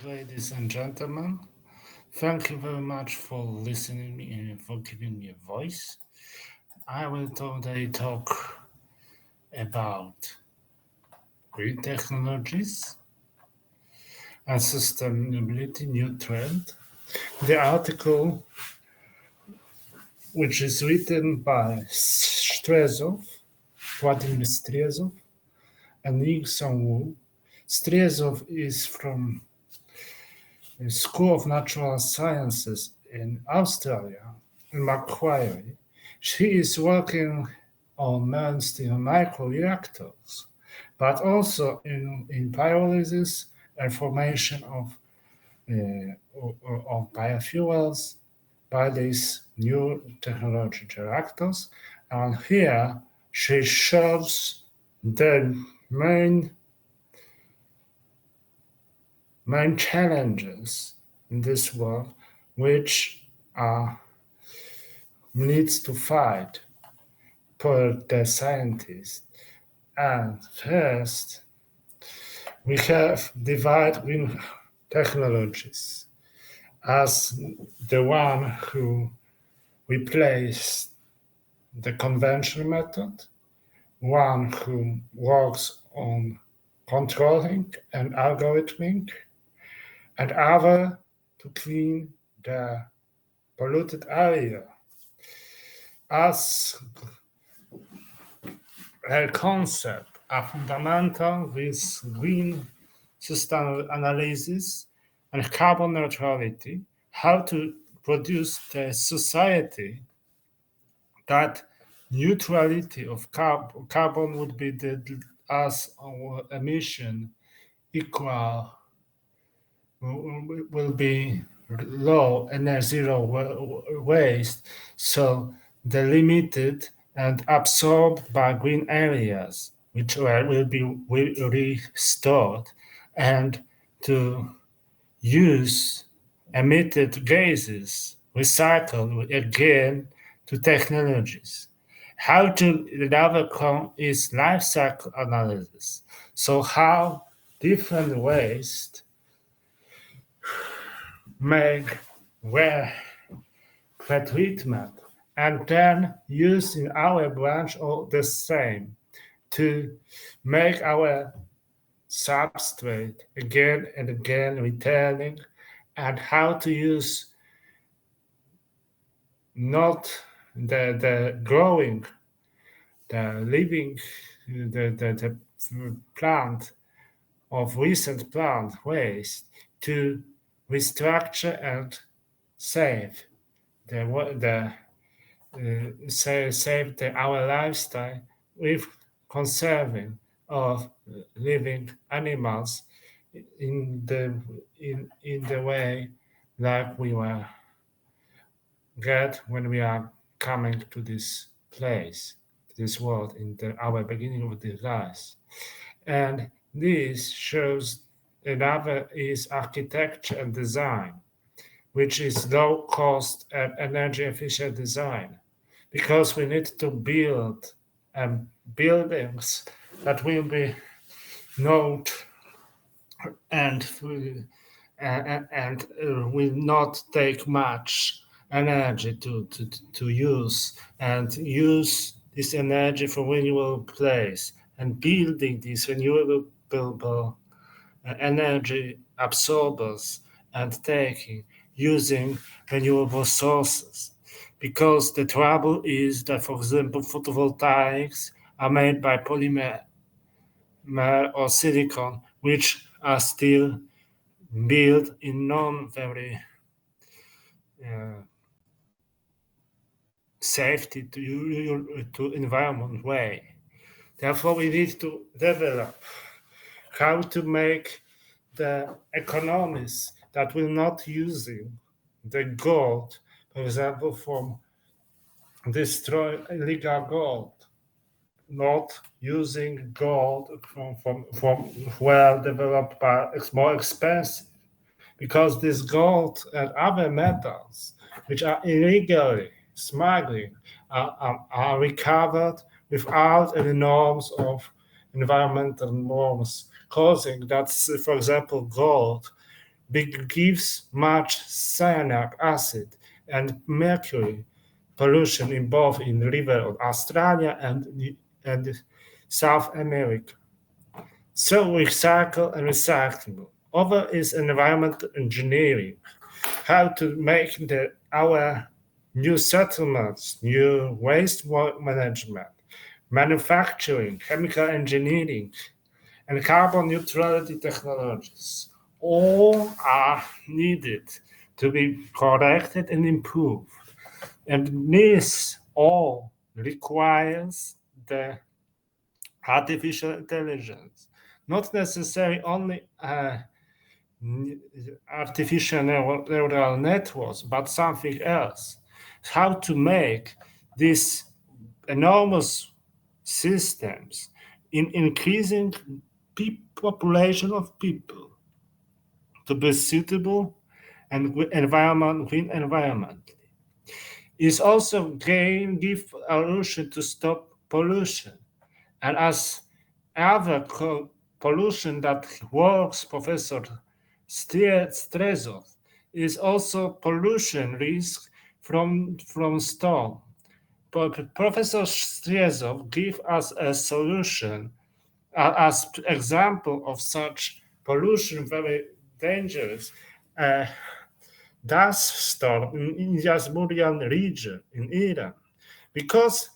Ladies and gentlemen, thank you very much for listening me and for giving me a voice. I will today talk about green technologies and sustainability new trend. The article, which is written by Strezov, Vladimir Strezov, and Nixon Wu. Strezov is from the School of Natural Sciences in Australia, in Macquarie. She is working on mainstream microreactors, but also in pyrolysis and formation of biofuels by these new technology reactors. And here she shows the main challenges in this world which are needs to fight for the scientists. And first, we have divided green technologies as the one who replaced the conventional method, one who works on controlling and algorithmic, and other to clean the polluted area. As a concept, a fundamental with green system analysis and carbon neutrality, how to produce the society that neutrality of carbon would be as our emission equal will be low and zero waste, so the limited and absorbed by green areas which will be restored, and to use emitted gases recycled again to technologies. How to overcome is life cycle analysis. So how different waste make where treatment and then use in our branch all the same to make our substrate again and again returning, and how to use not the growing, the living, the plant of recent plant waste to restructure and save our lifestyle with conserving of living animals in the way like we were get when we are coming to this place, this world our beginning of the life. And this shows another is architecture and design, which is low cost and energy efficient design, because we need to build buildings that will be not and will not take much energy to use, and use this energy for renewable place, and building these renewable energy absorbers and taking using renewable sources, because the trouble is that, for example, photovoltaics are made by polymer or silicon, which are still built in non very uh, safety to environment way. Therefore, we need to develop how to make the economies that will not using the gold, for example, from destroy illegal gold, not using gold from well developed, but it's more expensive, because this gold and other metals which are illegally smuggling are recovered without any norms of environmental norms, causing that, for example, gold gives much cyanuric acid and mercury pollution in both in river of Australia and South America. So recycle and recyclable. Other is environmental engineering, how to make our new settlements, new waste management, manufacturing, chemical engineering, and carbon neutrality technologies. All are needed to be corrected and improved. And this all requires the artificial intelligence, not necessarily only artificial neural networks, but something else. How to make these enormous systems in increasing population of people to be suitable and green environment is also give a solution to stop pollution. And as other pollution that works, Professor Strezov, is also pollution risk from storm. But Professor Strezov give us a solution as example of such pollution, very dangerous. Uh, dust storm in Yazmurian region in Iran, because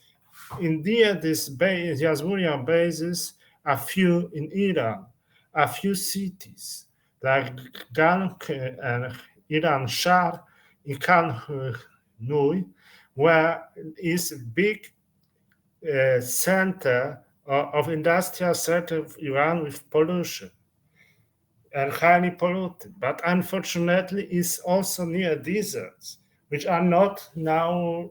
in this Yazmurian bases, a few in Iran, a few cities like Gan and Iran Shah, in Khan Nui, where is a big center of industrial center of Iran with pollution and highly polluted, but unfortunately is also near deserts, which are not now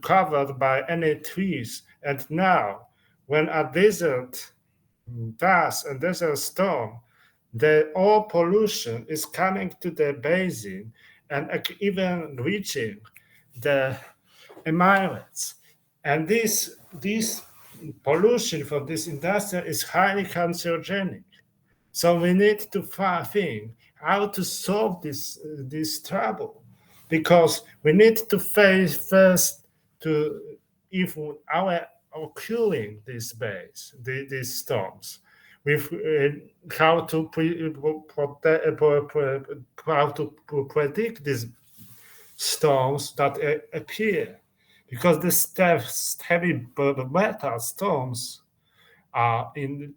covered by any trees. And now, when a desert does a desert storm, the all pollution is coming to the basin and even reaching the Emirates. And this pollution from this industry is highly cancerogenic. So we need to think how to solve this trouble, because we need to face first to if our occurring these base these storms with how to how to predict these storms that appear, because the heavy metal storms in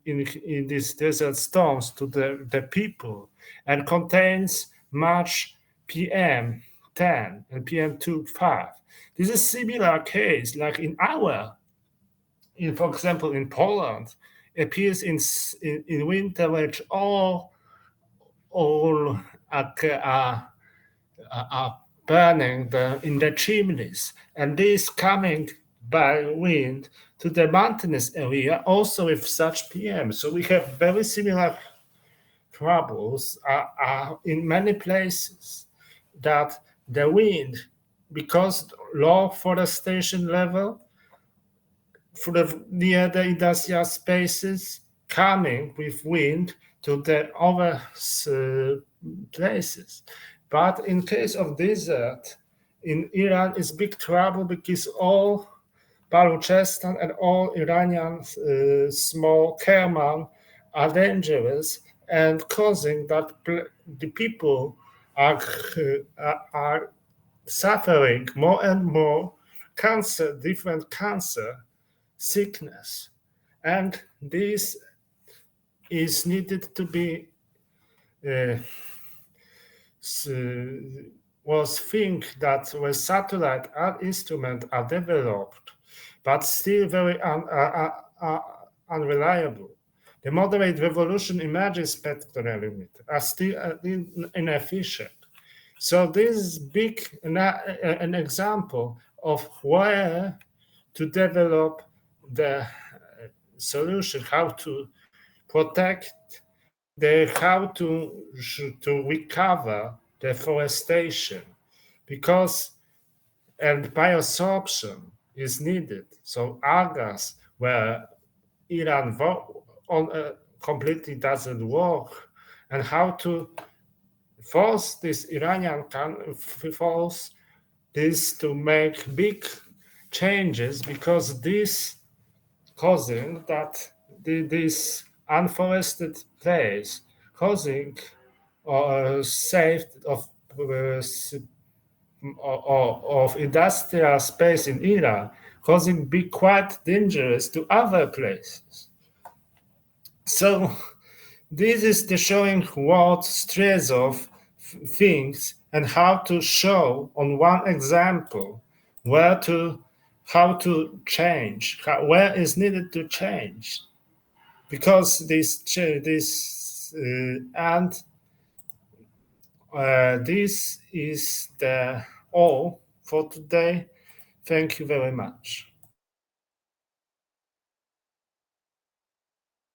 these desert storms to the people and contains much PM10 and PM2.5. This is a similar case like for example, in Poland, appears in winter which all are burning in the chimneys, and this coming by wind to the mountainous area also with such PM. So we have very similar troubles in many places, that the wind, because low forestation level near the industrial spaces, coming with wind to the other places. But in case of desert, in Iran is big trouble, because all Baluchistan and all Iranian small Kerman are dangerous and causing that the people are suffering more and more different cancer sickness. And this is needed to be uh, was think that when satellite instruments are developed, but still very unreliable. The moderate revolution imaging spectrometer are still inefficient. So this is an example of where to develop the solution, how to protect how to recover deforestation, because and bioabsorption is needed. So algas, where Iran completely doesn't work, and how to force this force this to make big changes, because this causing that this unforested place causing or saved of industrial space in Iran, causing be quite dangerous to other places. So this is the showing what stress of things, and how to show on one example where to how to change, where is needed to change, because this is the all for today. Thank you very much.